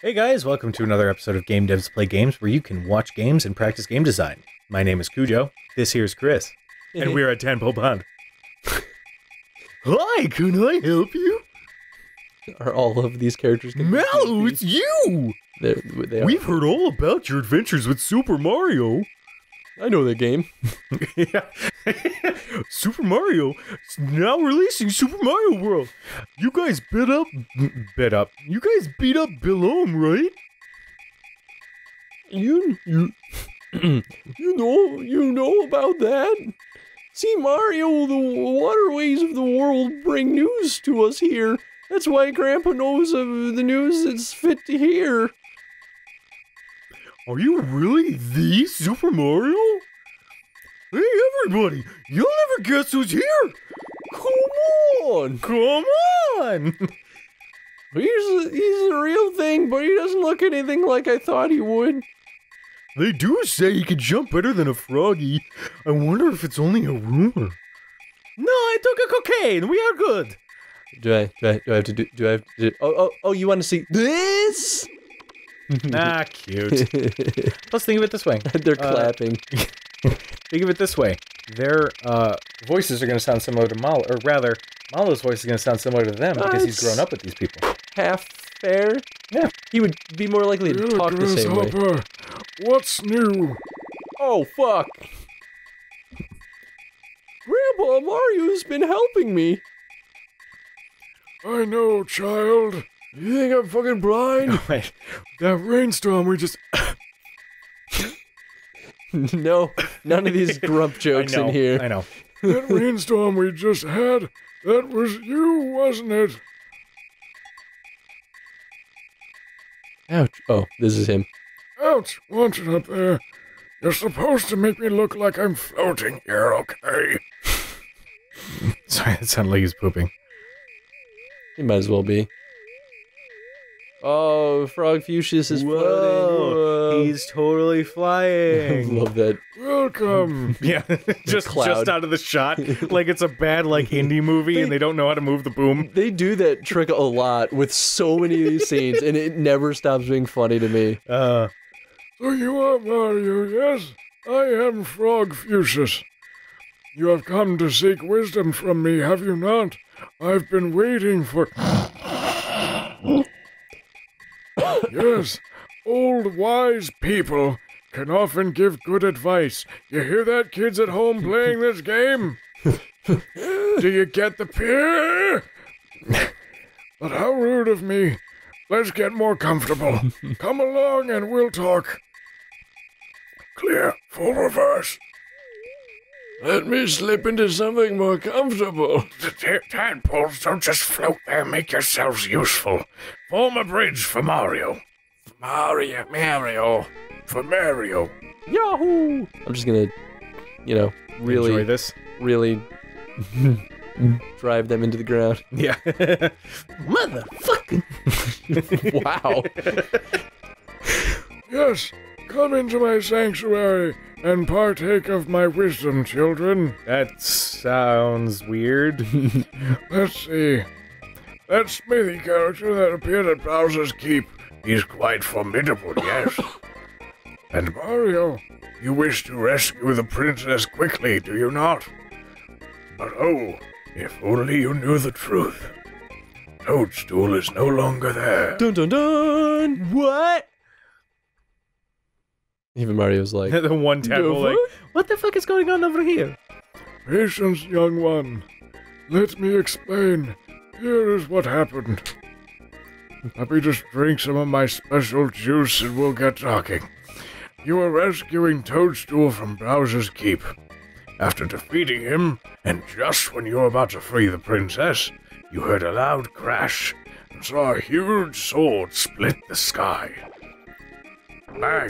Hey guys, welcome to another episode of Game Devs Play Games, where you can watch games and practice game design. My name is Cujo, this here's Chris, and we're at Tadpole Pond. Hi, can I help you? Are all of these characters Mallow, it's you! They are. We've heard all about your adventures with Super Mario. I know that game. Yeah. Super Mario is now releasing Super Mario World. You guys you guys beat up Billom, right? You know about that? See, Mario, the waterways of the world bring news to us here. That's why Grandpa knows of the news that's fit to hear. Are you really the Super Mario? Hey, everybody! You'll never guess who's here! Come on! Come on! He's a real thing, but he doesn't look anything like I thought he would. They do say he can jump better than a froggy. I wonder if it's only a rumor. No, I took a cocaine. We are good. Do I have to do? Oh, you want to see this? Ah, cute. Let's think of it this way. They're clapping. Think of it this way. Their voices are going to sound similar to Mallow, or rather, Mallow's voice is going to sound similar to them because he's grown up with these people. Half fair? Yeah. He would be more likely to talk the same way. What's new? Oh, fuck. Grandpa, Mario's been helping me. I know, child. You think I'm fucking blind? Wait. That rainstorm we just... No, none of these grump jokes in here. I know. That rainstorm we just had, that was you, wasn't it? Ouch. Oh, this is him. Ouch, watch it up there. You're supposed to make me look like I'm floating here, okay? Sorry, that sounded like he's pooping. He might as well be. Oh, Frog Fuchsius is floating. Whoa. He's totally I flying. love that. Welcome. Yeah, just out of the shot, like it's a bad indie movie, and they don't know how to move the boom. They do that trick a lot with so many of these scenes, and it never stops being funny to me. So you are Mario, yes? I am Frog Fuchsius. You have come to seek wisdom from me, have you not? I've been waiting for... Yes, old wise people can often give good advice. You hear that, kids at home playing this game? Do you get the peer? But how rude of me. Let's get more comfortable. Come along and we'll talk. Clear, full reverse. Let me slip into something more comfortable. The tadpoles don't just float there. Make yourselves useful. Form a bridge for Mario. Mario. For Mario. Yahoo! I'm just gonna, really... Enjoy this. Really drive them into the ground. Yeah. Motherfucker. Wow. Yes, come into my sanctuary and partake of my wisdom, children. That sounds weird. Let's see. That Smithy character that appeared at Bowser's Keep, he's quite formidable, yes. And Mario, you wish to rescue the princess quickly, do you not? But oh, if only you knew the truth. Toadstool is no longer there. Dun dun dun! What? Even Mario's like... The one tadpole like, what the fuck is going on over here? Patience, young one. Let me explain. Here is what happened. Let me just drink some of my special juice and we'll get talking. You were rescuing Toadstool from Bowser's Keep. After defeating him, and just when you were about to free the princess, you heard a loud crash and saw a huge sword split the sky. Bang!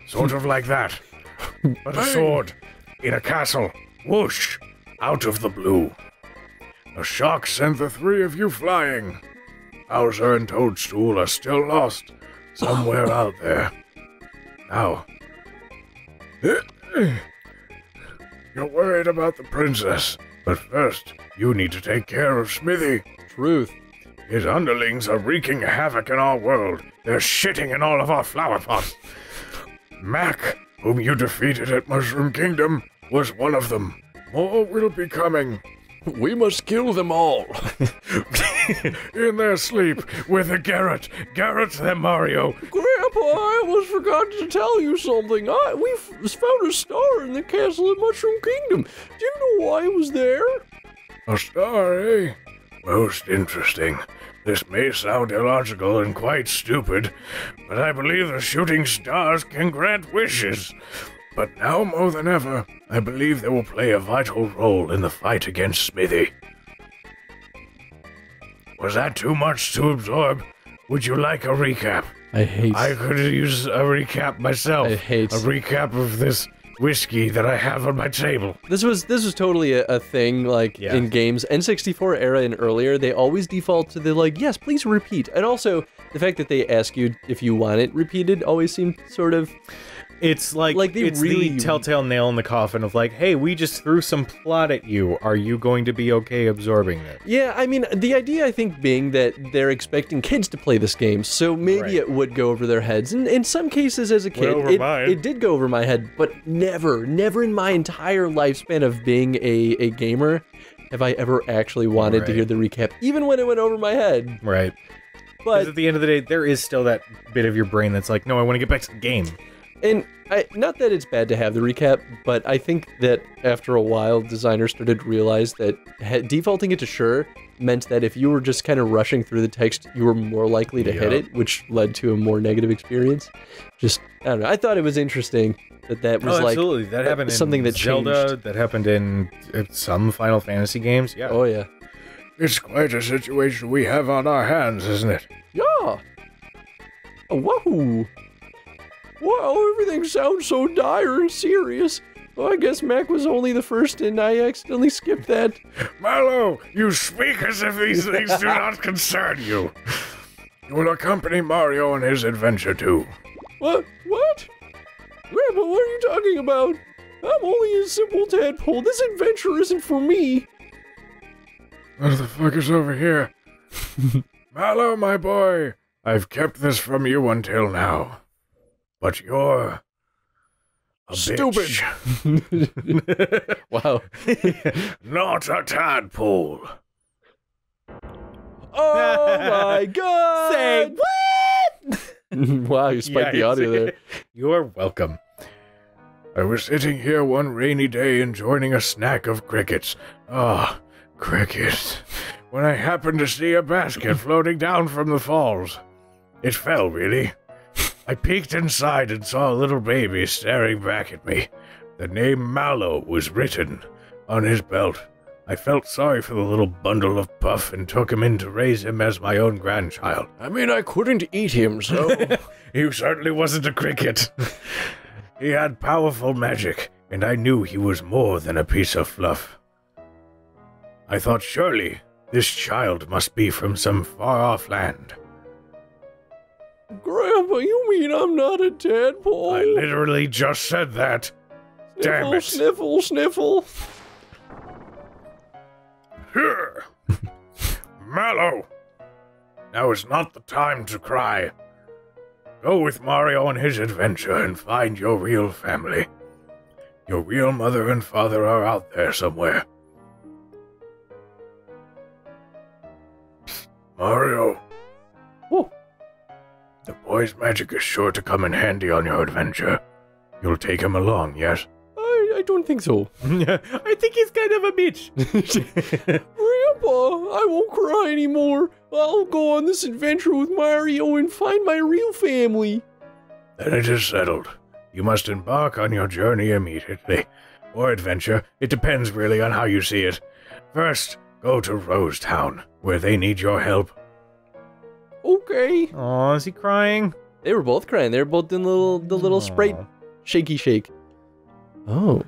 Sort of like that. But a sword in a castle. Whoosh! Out of the blue. The shock sent the three of you flying. Bowser and Toadstool are still lost somewhere out there. Now, you're worried about the princess, but first, you need to take care of Smithy. Truth. His underlings are wreaking havoc in our world. They're shitting in all of our flower pots. Mac, whom you defeated at Mushroom Kingdom, was one of them. More will be coming. We must kill them all. In their sleep, with a Garrett. Garrett them, Mario. Grandpa, I almost forgot to tell you something. We found a star in the castle in Mushroom Kingdom. Do you know why it was there? A star, eh? Most interesting. This may sound illogical and quite stupid, but I believe the shooting stars can grant wishes. But now more than ever, I believe they will play a vital role in the fight against Smithy. Was that too much to absorb? Would you like a recap? I could use a recap myself. A recap of this whiskey that I have on my table. This was totally a thing, like, in games. N64 era and earlier, they always default to the, like, yes, please repeat. And also, the fact that they ask you if you want it repeated always seemed sort of... It's like it's really the telltale nail in the coffin of like, hey, we just threw some plot at you. Are you going to be okay absorbing it? Yeah, I mean, the idea, I think, being that they're expecting kids to play this game, so maybe it would go over their heads. And in some cases, as a kid, it did go over my head, but never in my entire lifespan of being a gamer have I ever actually wanted to hear the recap, even when it went over my head. Right. But at the end of the day, there is still that bit of your brain that's like, no, I want to get back to the game. And not that it's bad to have the recap, but I think that after a while, designers started to realize that defaulting it to sure meant that if you were just kind of rushing through the text, you were more likely to hit it, which led to a more negative experience. Just, I don't know, I thought it was interesting that was absolutely. That happened something in that Zelda, changed. That happened in some Final Fantasy games, yeah. Oh, yeah. It's quite a situation we have on our hands, isn't it? Yeah. Oh, whoa. Wow, everything sounds so dire and serious. Well, I guess Mac was only the first and I accidentally skipped that. Mallow, you speak as if these things do not concern you. You will accompany Mario on his adventure too. What? Grandpa, what are you talking about? I'm only a simple tadpole. This adventure isn't for me. What the fuck is over here? Mallow, my boy, I've kept this from you until now. But you're a stupid. Bitch. Wow. Not a tadpole. Oh my god! Say what? Wow, you spiked the audio there. You're welcome. I was sitting here one rainy day enjoying a snack of crickets. Ah, crickets. When I happened to see a basket floating down from the falls. It fell, really. I peeked inside and saw a little baby staring back at me. The name Mallow was written on his belt. I felt sorry for the little bundle of puff and took him in to raise him as my own grandchild. I mean, I couldn't eat him, so... He certainly wasn't a cricket. He had powerful magic, and I knew he was more than a piece of fluff. I thought surely this child must be from some far-off land. Grandpa, you mean I'm not a tadpole? I literally just said that. Damn it. Sniffle, sniffle. Here. Mallow. Now is not the time to cry. Go with Mario on his adventure and find your real family. Your real mother and father are out there somewhere. Mario. Whoa. The boy's magic is sure to come in handy on your adventure. You'll take him along, yes? I don't think so. I think he's kind of a bitch. Grandpa, I won't cry anymore. I'll go on this adventure with Mario and find my real family. Then it is settled. You must embark on your journey immediately. Or adventure. It depends really on how you see it. First, go to Rosetown, where they need your help. Okay. Aw, is he crying? They were both crying. They were both doing the little Sprite shaky shake. Oh.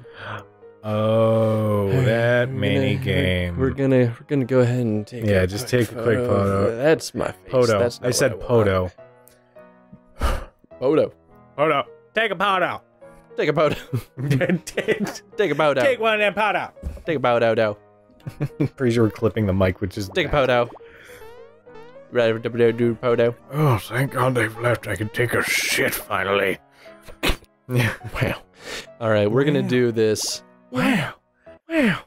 Oh, that mini game. We're gonna go ahead and take just take a quick photo. That's my face. Poto. That's I said poto. Poto. Poto. Take a poto. Take a poto. Take a poto. Take one and poto. Take a poto. Pretty sure we're clipping the mic, which is take a poto. Oh, thank God they've left. I can take a shit finally. Yeah. Wow. All right, we're gonna do this. Wow. Wow.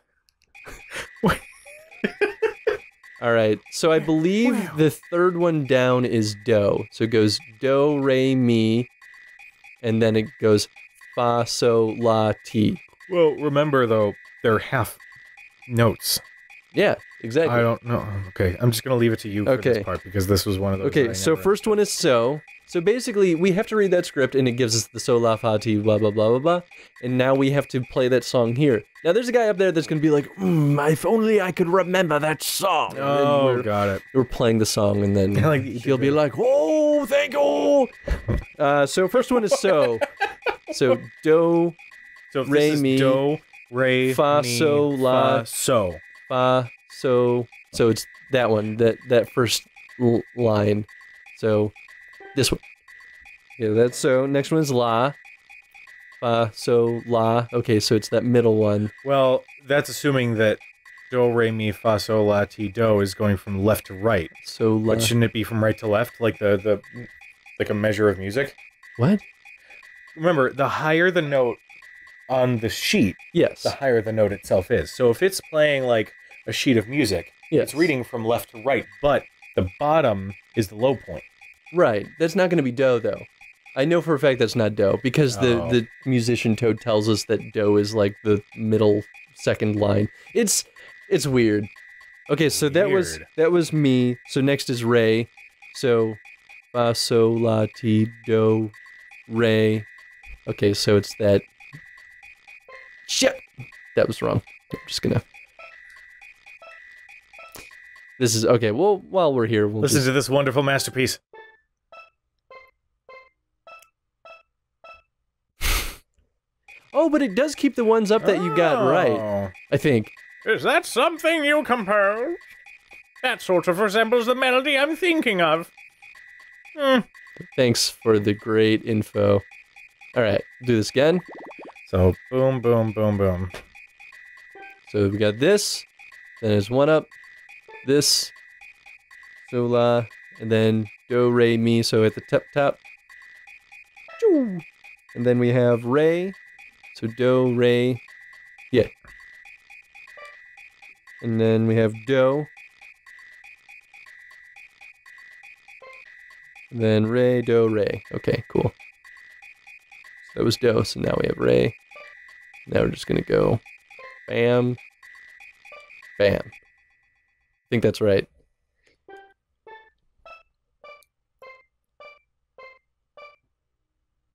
All right, so I believe the third one down is do. So it goes do, re, mi, and then it goes fa, so, la, ti. Well, remember though, they're half notes. Yeah, exactly. I don't know. Okay, I'm just gonna leave it to you for this part because this was one of those. Okay, so first one is so. So basically, we have to read that script, and it gives us the so, la, fa, ti, blah, blah, blah, blah, blah. And now we have to play that song here. Now, there's a guy up there that's going to be like, if only I could remember that song. Oh, got it. We're playing the song, and then he'll be like, oh, thank you. So first one is so. So do, re, mi, do, re, fa, mi, so, la, fa, so. Fa, so. So it's that one, that first line. So this one. Yeah, that's so. Next one's la. Fa, so, la. Okay, so it's that middle one. Well, that's assuming that do, re, mi, fa, so, la, ti, do is going from left to right. So, la. But shouldn't it be from right to left, like like a measure of music? What? Remember, the higher the note on the sheet, yes, the higher the note itself is. So if it's playing like a sheet of music, it's reading from left to right, but the bottom is the low point. Right. That's not going to be do, though. I know for a fact that's not do, because the musician Toad tells us that do is like the middle second line. It's weird. Okay, so that was me. So next is re. So fa, so, la, ti, do, re. Okay, so it's that. Shit! That was wrong. I'm just gonna. This is okay. Well, while we're here, we'll listen to this wonderful masterpiece. Oh, but it does keep the ones up that you got right. I think. Is that something you composed? That sort of resembles the melody I'm thinking of. Thanks for the great info. All right, do this again. So boom, boom, boom, boom. So we got this. Then there's one up. This. So la, and then do, re, mi. So at the top. And then we have re. So do, re, yeah. And then we have do. And then re, do, re. Okay, cool. So that was do, so now we have re. Now we're just gonna go bam, bam. I think that's right.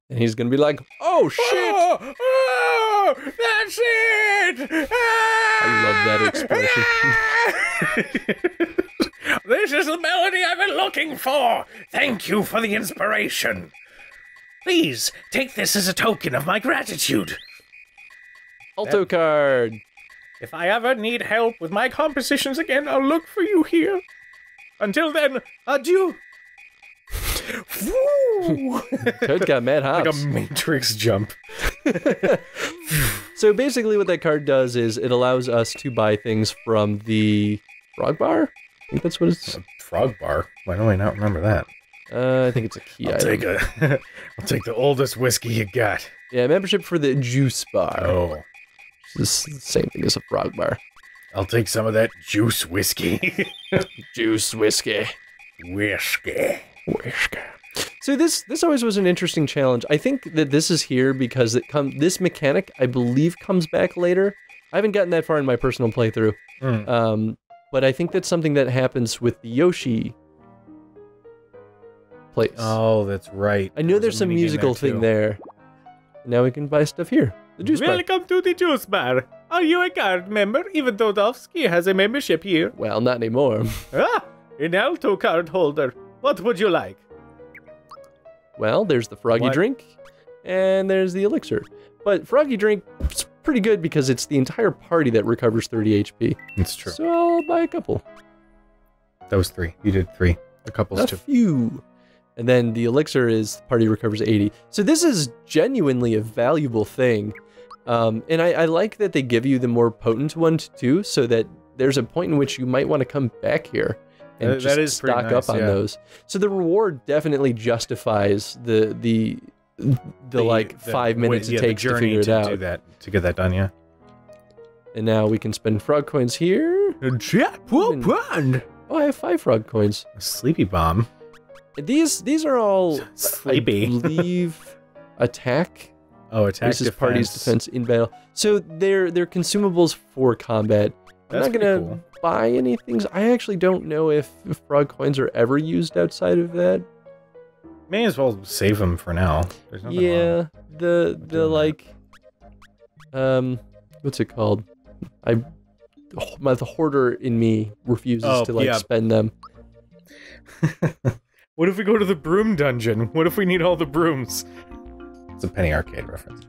And he's gonna be like, oh shit! Oh, that's it! I love that expression. This is the melody I've been looking for! Thank you for the inspiration. Please, take this as a token of my gratitude. Alto card! If I ever need help with my compositions again, I'll look for you here. Until then, adieu! Toad got mad hops. Like a Matrix jump. So basically what that card does is it allows us to buy things from the frog bar? I think that's what it's... A frog bar? Why do I not remember that? I think it's a key item. I'll take the oldest whiskey you got. Yeah, membership for the juice bar. Oh. It's the same thing as a frog bar. I'll take some of that juice whiskey. Juice whiskey. Whiskey. So this always was an interesting challenge. I think that this is here because this mechanic, I believe, comes back later. I haven't gotten that far in my personal playthrough. But I think that's something that happens with the Yoshi place. Oh, that's right. I know there's some musical thing there. Now we can buy stuff here. The juice bar. Welcome to the juice bar. Are you a card member? Even Dodovsky has a membership here. Well, not anymore. An alto card holder. What would you like? Well, there's the froggy drink, and there's the elixir. But froggy drink is pretty good because it's the entire party that recovers 30 HP. It's true. So I'll buy a couple. That was 3. You did 3. A couple's 2. A few. And then the elixir is party recovers 80. So this is genuinely a valuable thing. And I like that they give you the more potent one too, so that there's a point in which you might want to come back here. and just stock up on those. So the reward definitely justifies the like 5 minutes it takes to figure it out. To get that done, yeah. And now we can spend frog coins here. Oh, I have 5 frog coins. a sleepy bomb. These are all Sleepy. I believe attack. Oh, attack This is party's defense in battle. So they're consumables for combat. I'm not gonna buy any things. I actually don't know if frog coins are ever used outside of that. May as well save them for now. There's nothing wrong. The like, what's it called? The hoarder in me refuses to like spend them. What if we go to the broom dungeon? What if we need all the brooms? It's a Penny Arcade reference.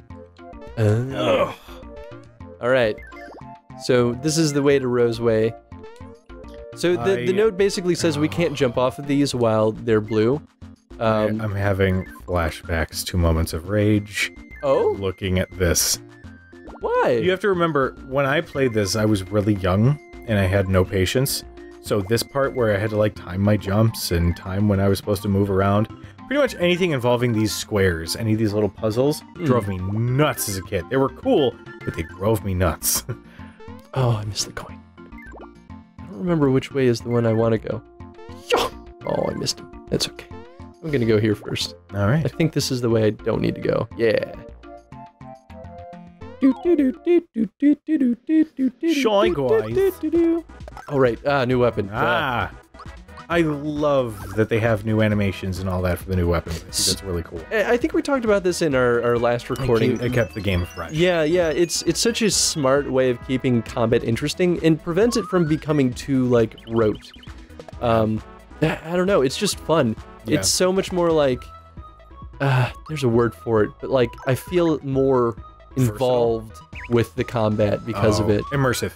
All right. So this is the way to Roseway. So the note basically says we can't jump off of these while they're blue. I'm having flashbacks to moments of rage. Oh? Looking at this. Why? You have to remember, when I played this, I was really young, and I had no patience. So this part where I had to like time my jumps and time when I was supposed to move around, pretty much anything involving these squares, any of these little puzzles, drove me nuts as a kid. They were cool, but they drove me nuts. Oh, I missed the coin. I don't remember which way is the one I want to go. Oh, I missed it. That's okay. I'm gonna go here first. All right. I think this is the way I don't need to go. Yeah. Shy guys. All right. New weapon. I love that they have new animations and all that for the new weapons. I think that's really cool. I think we talked about this in our last recording. It kept the game fresh. Yeah. It's such a smart way of keeping combat interesting and prevents it from becoming too like rote. I don't know. It's just fun. Yeah. It's so much more like. There's a word for it, but like I feel more involved with the combat because of it. Immersive.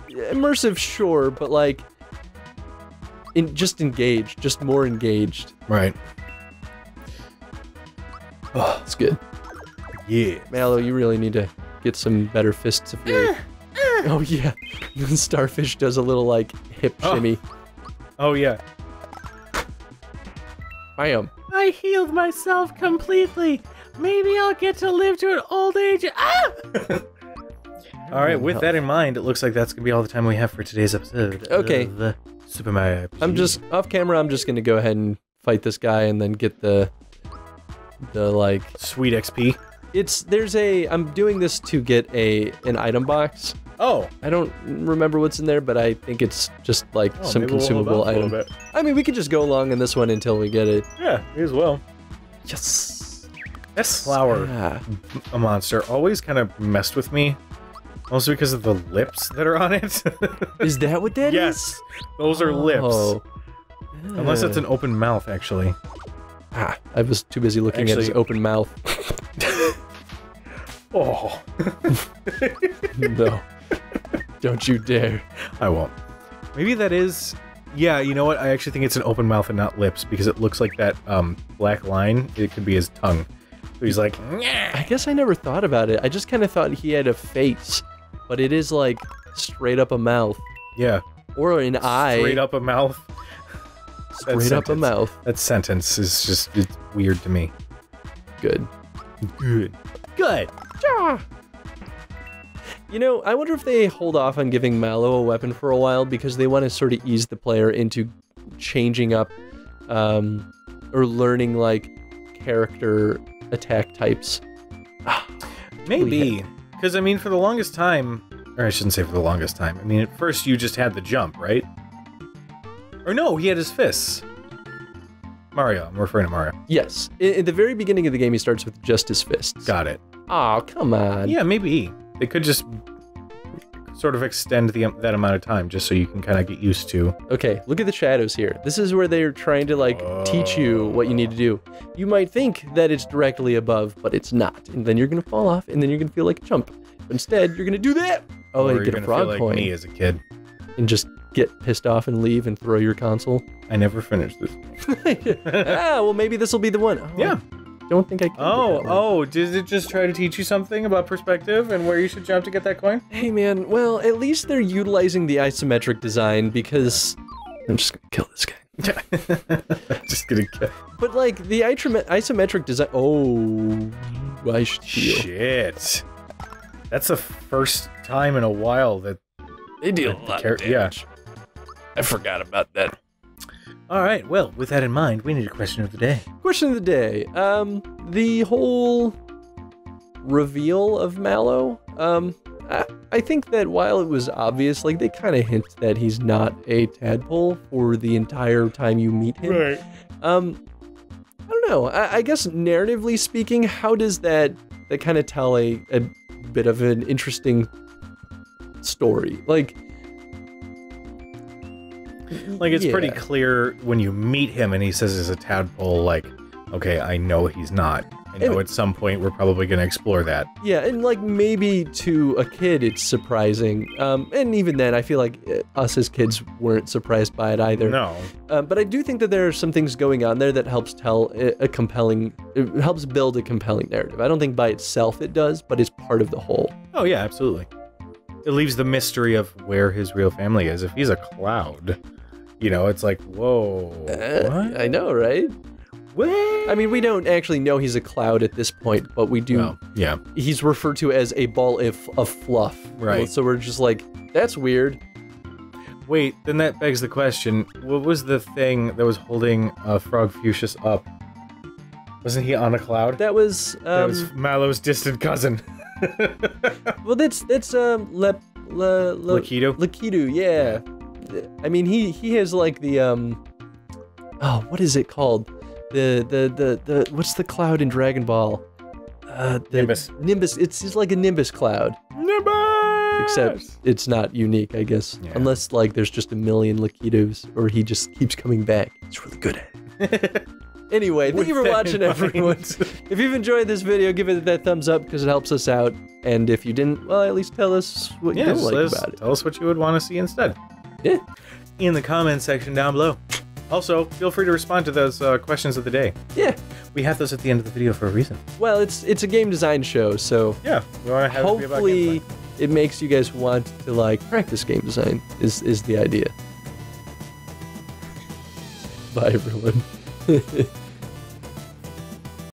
Immersive, sure, but like, just engaged, just more engaged. Right. Oh, it's good. Yeah. Mallow, you really need to get some better fists of fury. Oh yeah, Starfish does a little like hip shimmy. Oh yeah. Bam. I healed myself completely. Maybe I'll get to live to an old age. All right, with that in mind, it looks like that's going to be all the time we have for today's episode. Okay. Of Super Mario RPG. I'm just, off camera, I'm just going to go ahead and fight this guy and then get the like... Sweet XP. I'm doing this to get an item box. Oh. I don't remember what's in there, but I think it's just like some consumable item. I mean, we could just go along in this one until we get it. Yeah, may as well. Yes. That flower, a monster, always kind of messed with me. Also because of the lips that are on it. Is that what that is? Yes, those are lips. Unless it's an open mouth, actually. I was too busy looking at his open mouth. Oh. No. Don't you dare. I won't. Maybe that is... Yeah, you know what? I actually think it's an open mouth and not lips, because it looks like that black line. It could be his tongue. So he's like... Nyah! I guess I never thought about it. I just kind of thought he had a face. But it is like straight up a mouth. Yeah. Or an eye. Straight up a mouth. Straight up a mouth. That sentence is just it's weird to me. Good. Good. Good. Yeah. You know, I wonder if they hold off on giving Mallow a weapon for a while because they want to sort of ease the player into changing up or learning like character attack types. Maybe. Because, I mean, for the longest time, or I shouldn't say for the longest time, I mean, at first you just had the jump, right? Or no, he had his fists. Mario, I'm referring to Mario. Yes. In the very beginning of the game, he starts with just his fists. Got it. Oh, come on. Yeah, maybe. They could just sort of extend that amount of time just so you can kind of get used to. Okay, look at the shadows here. This is where they're trying to, like, teach you what you need to do. You might think that it's directly above, but it's not. And then you're going to fall off, and then you're going to feel like a jump. But instead, you're going to do that. Oh, and get a frog feel coin. Like me as a kid. And just get pissed off and leave and throw your console. I never finished this. Well, maybe this will be the one. Oh, yeah. I don't think I can. Did it just try to teach you something about perspective and where you should jump to get that coin? Hey man, well, at least they're utilizing the isometric design because I'm just gonna kill this guy. Just gonna kill. But like the isometric design. Oh, I should heal. Shit. That's the first time in a while that they deal a lot of damage. Yeah. I forgot about that. All right. Well, with that in mind, we need a question of the day. Question of the day. The whole reveal of Mallow. I think that while it was obvious, like they kind of hint that he's not a tadpole for the entire time you meet him. Right. I don't know. I guess narratively speaking, how does that kind of tell a bit of an interesting story? Like it's pretty clear when you meet him and he says he's a tadpole, like, okay, I know he's not. I know at some point we're probably going to explore that. Yeah, and like maybe to a kid it's surprising. And even then, I feel like us as kids weren't surprised by it either. No. But I do think that there are some things going on there that helps tell it helps build a compelling narrative. I don't think by itself it does, but it's part of the whole. Oh yeah, absolutely. It leaves the mystery of where his real family is. If he's a cloud, it's like, whoa. What? I know, right? What? I mean, we don't actually know he's a cloud at this point, but we do. Well, yeah. He's referred to as a ball of fluff. Right. So we're just like, that's weird. Wait, then that begs the question, what was the thing that was holding Frog Fuchsius up? Wasn't he on a cloud? That was Mallow's distant cousin. Well, that's Lakitu. Lakitu, yeah. I mean, he has like the what is it called? The what's the cloud in Dragon Ball? Nimbus. Nimbus. It's like a Nimbus cloud. Nimbus! Except it's not unique, I guess. Yeah. Unless like there's just a million Lakitus, or he just keeps coming back. It's really good at it. Anyway, thank you for watching, everyone. If you've enjoyed this video, give it that thumbs up because it helps us out. And if you didn't, well, at least tell us what you don't like about it. Tell us what you would want to see instead. Yeah. In the comments section down below. Also, feel free to respond to those questions of the day. Yeah. We have those at the end of the video for a reason. Well, it's a game design show, so yeah, we want to have hopefully it be about it makes you guys want to like practice game design is the idea. Bye, everyone.